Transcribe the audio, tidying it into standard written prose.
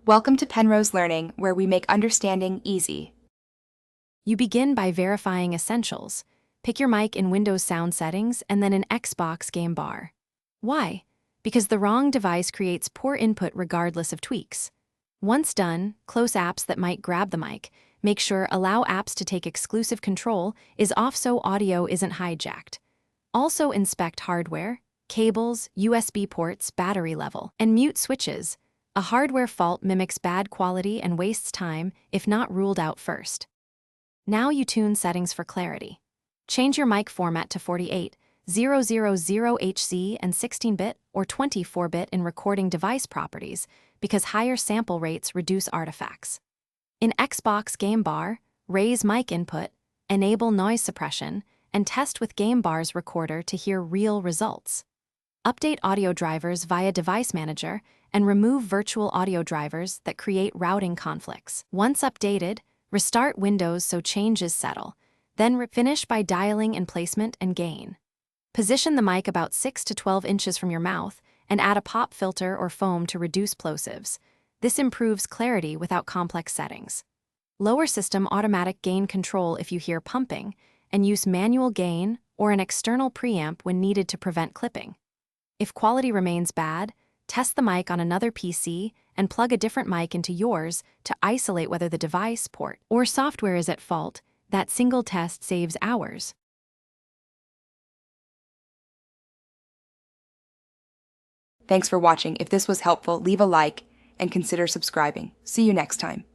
Welcome to Penrose Learning, where we make understanding easy. You begin by verifying essentials. Pick your mic in Windows sound settings and then an Xbox game bar. Why? Because the wrong device creates poor input regardless of tweaks. Once done, close apps that might grab the mic. Make sure Allow Apps to Take Exclusive Control is off so audio isn't hijacked. Also inspect hardware, cables, USB ports, battery level, and mute switches. A hardware fault mimics bad quality and wastes time if not ruled out first. Now you tune settings for clarity. Change your mic format to 48,000HZ and 16-bit or 24-bit in recording device properties because higher sample rates reduce artifacts. In Xbox Game Bar, raise mic input, enable noise suppression, and test with Game Bar's recorder to hear real results. Update audio drivers via Device Manager and remove virtual audio drivers that create routing conflicts. Once updated, restart Windows so changes settle, then finish by dialing in placement and gain. Position the mic about 6 to 12 inches from your mouth and add a pop filter or foam to reduce plosives. This improves clarity without complex settings. Lower system automatic gain control if you hear pumping, and use manual gain or an external preamp when needed to prevent clipping. If quality remains bad, test the mic on another PC and plug a different mic into yours to isolate whether the device, port, or software is at fault. That single test saves hours. Thanks for watching. If this was helpful, leave a like and consider subscribing. See you next time.